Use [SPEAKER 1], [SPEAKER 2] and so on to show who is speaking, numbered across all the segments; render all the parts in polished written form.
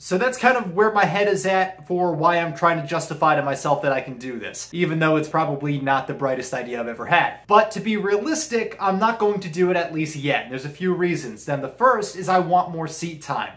[SPEAKER 1] So that's kind of where my head is at for why I'm trying to justify to myself that I can do this, even though it's probably not the brightest idea I've ever had. But to be realistic, I'm not going to do it at least yet. There's a few reasons. Then the first is I want more seat time.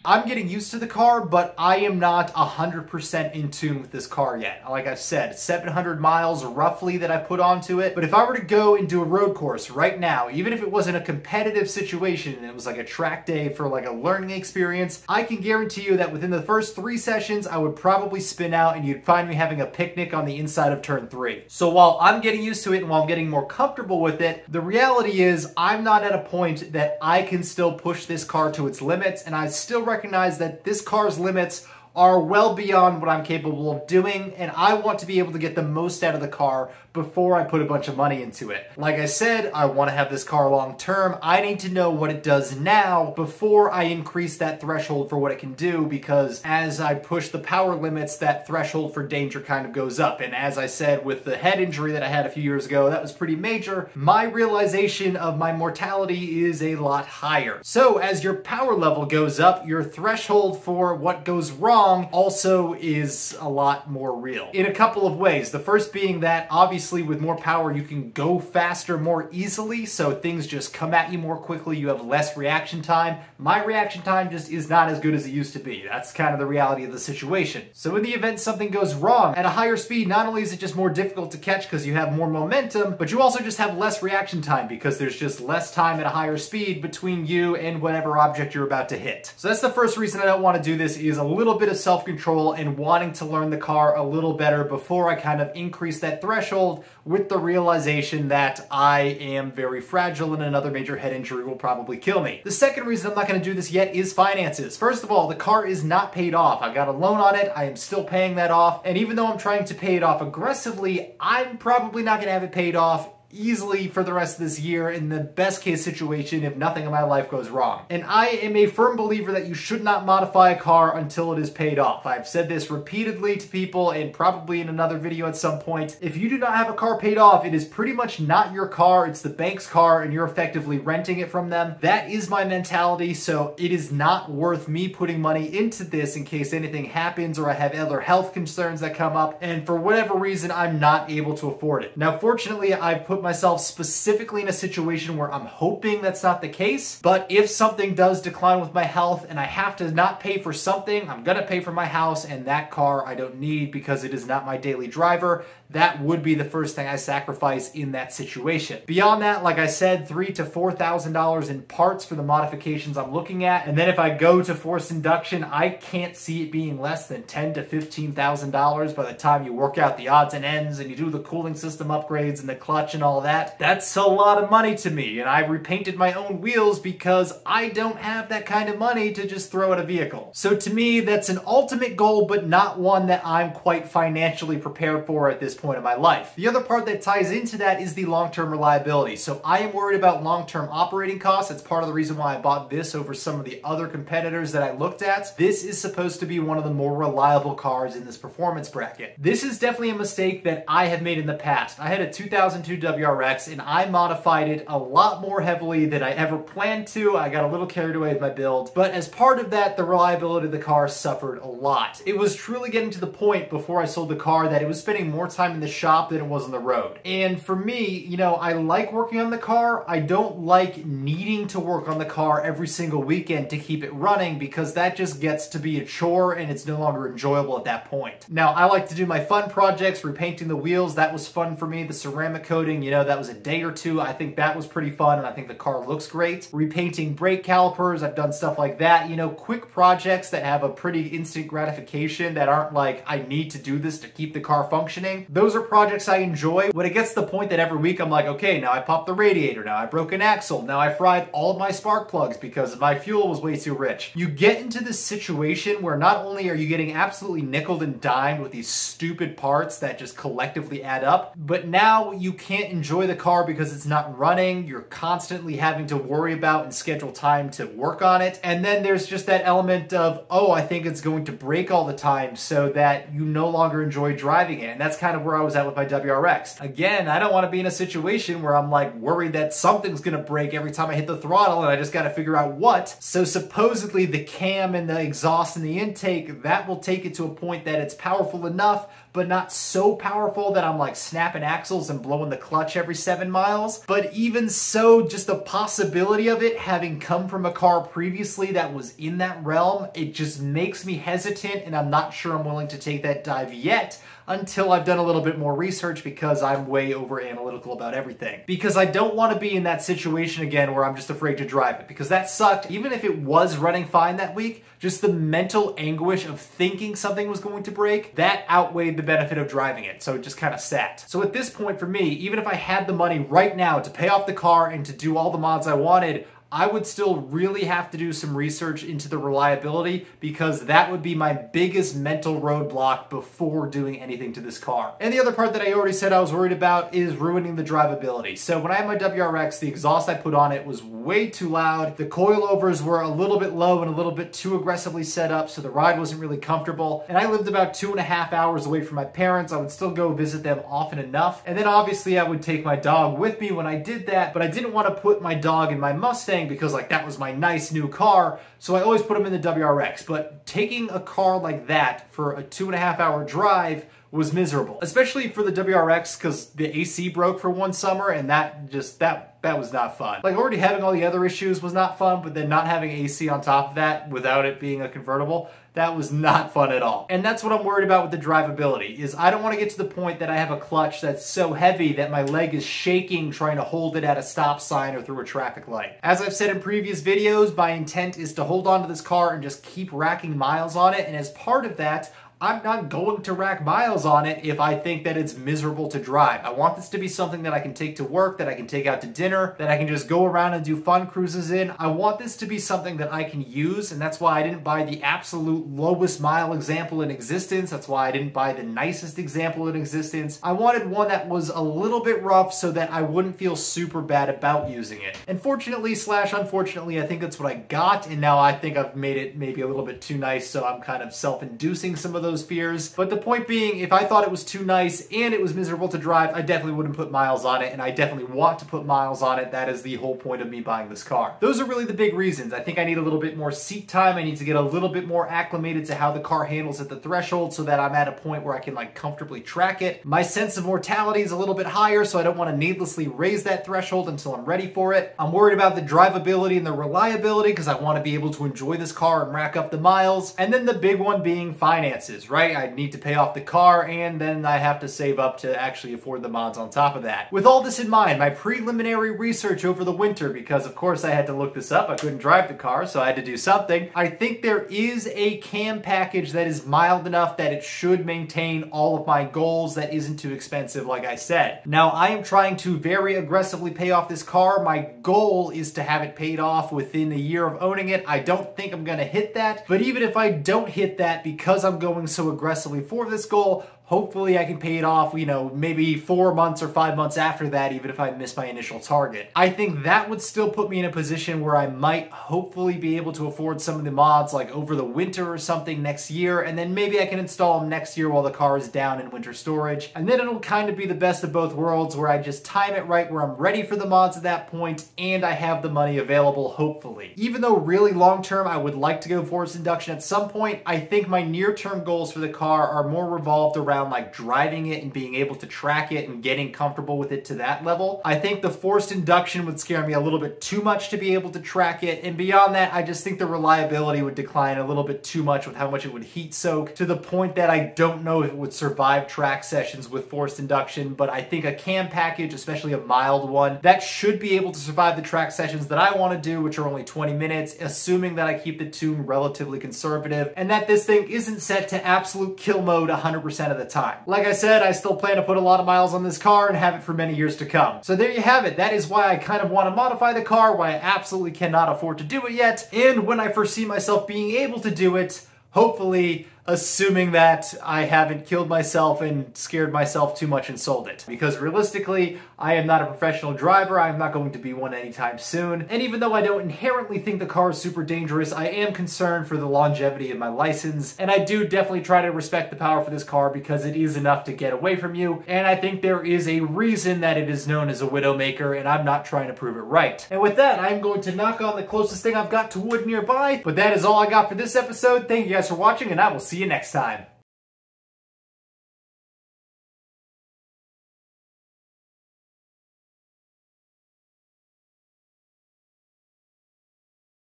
[SPEAKER 1] I'm getting used to the car, but I am not 100% in tune with this car yet. Like I've said, 700 miles roughly that I put onto it. But if I were to go and do a road course right now, even if it wasn't a competitive situation and it was like a track day for like a learning experience, I can guarantee you that within the first 3 sessions, I would probably spin out and you'd find me having a picnic on the inside of turn 3. So while I'm getting used to it and while I'm getting more comfortable with it, the reality is I'm not at a point that I can still push this car to its limits, and I still recognize that this car's limits are well beyond what I'm capable of doing, and I want to be able to get the most out of the car before I put a bunch of money into it. Like I said, I want to have this car long term. I need to know what it does now before I increase that threshold for what it can do, because as I push the power limits, that threshold for danger kind of goes up. And as I said, with the head injury that I had a few years ago, that was pretty major. My realization of my mortality is a lot higher. So as your power level goes up, your threshold for what goes wrong also is a lot more real in a couple of ways. The first being that obviously with more power you can go faster more easily, so things just come at you more quickly, you have less reaction time. My reaction time just is not as good as it used to be. That's kind of the reality of the situation. So in the event something goes wrong at a higher speed, not only is it just more difficult to catch because you have more momentum, but you also just have less reaction time because there's just less time at a higher speed between you and whatever object you're about to hit. So that's the first reason I don't want to do this, is a little bit of self-control and wanting to learn the car a little better before I kind of increase that threshold, with the realization that I am very fragile and another major head injury will probably kill me. The second reason I'm not going to do this yet is finances. First of all, the car is not paid off. I got a loan on it. I am still paying that off. And even though I'm trying to pay it off aggressively, I'm probably not going to have it paid off easily for the rest of this year in the best case situation if nothing in my life goes wrong. And I am a firm believer that you should not modify a car until it is paid off. I've said this repeatedly to people and probably in another video at some point. If you do not have a car paid off, it is pretty much not your car, it's the bank's car, and you're effectively renting it from them. That is my mentality, so it is not worth me putting money into this in case anything happens or I have other health concerns that come up, and for whatever reason I'm not able to afford it. Now fortunately, I've put myself specifically in a situation where I'm hoping that's not the case, but if something does decline with my health and I have to not pay for something, I'm gonna pay for my house, and that car I don't need because it is not my daily driver. That would be the first thing I sacrifice in that situation. Beyond that, like I said, $3,000 to $4,000 in parts for the modifications I'm looking at, and then if I go to forced induction, I can't see it being less than $10,000 to $15,000 by the time you work out the odds and ends and you do the cooling system upgrades and the clutch and all that. That's a lot of money to me, and I repainted my own wheels because I don't have that kind of money to just throw at a vehicle. So to me, that's an ultimate goal, but not one that I'm quite financially prepared for at this point in my life. The other part that ties into that is the long-term reliability. So I am worried about long-term operating costs. That's part of the reason why I bought this over some of the other competitors that I looked at. This is supposed to be one of the more reliable cars in this performance bracket. This is definitely a mistake that I have made in the past. I had a 2002 WRX and I modified it a lot more heavily than I ever planned to. I got a little carried away with my build, but as part of that, the reliability of the car suffered a lot. It was truly getting to the point before I sold the car that it was spending more time in the shop than it was on the road. And for me, you know, I like working on the car. I don't like needing to work on the car every single weekend to keep it running because that just gets to be a chore and it's no longer enjoyable at that point. Now, I like to do my fun projects, repainting the wheels. That was fun for me. The ceramic coating, you know, that was a day or two. I think that was pretty fun and I think the car looks great. Repainting brake calipers, I've done stuff like that. You know, quick projects that have a pretty instant gratification that aren't like, I need to do this to keep the car functioning. Those are projects I enjoy. When it gets to the point that every week I'm like, okay, now I popped the radiator, now I broke an axle, now I fried all of my spark plugs because my fuel was way too rich. You get into this situation where not only are you getting absolutely nickeled and dimed with these stupid parts that just collectively add up, but now you can't enjoy the car because it's not running. You're constantly having to worry about and schedule time to work on it. And then there's just that element of, oh, I think it's going to break all the time, so that you no longer enjoy driving it. And that's kind of where I was at with my WRX. Again, I don't want to be in a situation where I'm like worried that something's going to break every time I hit the throttle and I just got to figure out what. So supposedly the cam and the exhaust and the intake, that will take it to a point that it's powerful enough, but not so powerful that I'm like snapping axles and blowing the clutch every 7 miles. But even so, just the possibility of it having come from a car previously that was in that realm, it just makes me hesitant, and I'm not sure I'm willing to take that dive yet until I've done a little bit more research, because I'm way over analytical about everything. Because I don't want to be in that situation again where I'm just afraid to drive it, because that sucked. Even if it was running fine that week, just the mental anguish of thinking something was going to break, that outweighed the benefit of driving it. So it just kind of sat. So at this point for me, even if I had the money right now to pay off the car and to do all the mods I wanted, I would still really have to do some research into the reliability, because that would be my biggest mental roadblock before doing anything to this car. And the other part that I already said I was worried about is ruining the drivability. So when I had my WRX, the exhaust I put on it was way too loud. The coilovers were a little bit low and a little bit too aggressively set up, so the ride wasn't really comfortable. And I lived about 2.5 hours away from my parents. I would still go visit them often enough. And then obviously I would take my dog with me when I did that, but I didn't want to put my dog in my Mustang because like that was my nice new car, so I always put him in the WRX. But taking a car like that for a 2.5 hour drive was miserable, especially for the WRX, because the AC broke for one summer, and that was not fun. Like, already having all the other issues was not fun, but then not having AC on top of that without it being a convertible, that was not fun at all. And that's what I'm worried about with the drivability, is I don't want to get to the point that I have a clutch that's so heavy that my leg is shaking trying to hold it at a stop sign or through a traffic light. As I've said in previous videos, my intent is to hold on to this car and just keep racking miles on it, and as part of that, I'm not going to rack miles on it if I think that it's miserable to drive. I want this to be something that I can take to work, that I can take out to dinner, that I can just go around and do fun cruises in. I want this to be something that I can use, and that's why I didn't buy the absolute lowest mile example in existence. That's why I didn't buy the nicest example in existence. I wanted one that was a little bit rough so that I wouldn't feel super bad about using it. And fortunately / unfortunately, I think that's what I got, and now I think I've made it maybe a little bit too nice, so I'm kind of self-inducing some of those fears. But the point being, if I thought it was too nice and it was miserable to drive, I definitely wouldn't put miles on it, and I definitely want to put miles on it. That is the whole point of me buying this car. Those are really the big reasons. I think I need a little bit more seat time. I need to get a little bit more acclimated to how the car handles at the threshold so that I'm at a point where I can like comfortably track it. My sense of mortality is a little bit higher, so I don't want to needlessly raise that threshold until I'm ready for it. I'm worried about the drivability and the reliability because I want to be able to enjoy this car and rack up the miles. And then the big one being finances, right? I need to pay off the car, and then I have to save up to actually afford the mods on top of that. With all this in mind, my preliminary research over the winter, because of course I had to look this up, I couldn't drive the car, so I had to do something. I think there is a cam package that is mild enough that it should maintain all of my goals, that isn't too expensive, like I said. Now, I am trying to very aggressively pay off this car. My goal is to have it paid off within a year of owning it. I don't think I'm gonna hit that, but even if I don't hit that, because I'm going so aggressively for this goal, hopefully I can pay it off, you know, maybe 4 months or 5 months after that, even if I miss my initial target. I think that would still put me in a position where I might hopefully be able to afford some of the mods like over the winter or something next year, and then maybe I can install them next year while the car is down in winter storage. And then it'll kind of be the best of both worlds, where I just time it right where I'm ready for the mods at that point, and I have the money available, hopefully. Even though really long term I would like to go forced induction at some point, I think my near term goals for the car are more revolved around like driving it and being able to track it and getting comfortable with it to that level. I think the forced induction would scare me a little bit too much to be able to track it, and beyond that, I just think the reliability would decline a little bit too much with how much it would heat soak, to the point that I don't know if it would survive track sessions with forced induction. But I think a cam package, especially a mild one, that should be able to survive the track sessions that I want to do, which are only 20 minutes, assuming that I keep the tune relatively conservative and that this thing isn't set to absolute kill mode 100% of the time. Like I said, I still plan to put a lot of miles on this car and have it for many years to come. So there you have it. That is why I kind of want to modify the car, why I absolutely cannot afford to do it yet, and when I foresee myself being able to do it, hopefully assuming that I haven't killed myself and scared myself too much and sold it. Because realistically, I am not a professional driver, I'm not going to be one anytime soon, and even though I don't inherently think the car is super dangerous, I am concerned for the longevity of my license, and I do definitely try to respect the power for this car because it is enough to get away from you, and I think there is a reason that it is known as a Widowmaker, and I'm not trying to prove it right. And with that, I'm going to knock on the closest thing I've got to wood nearby, but that is all I got for this episode. Thank you guys for watching, and I will see you next time.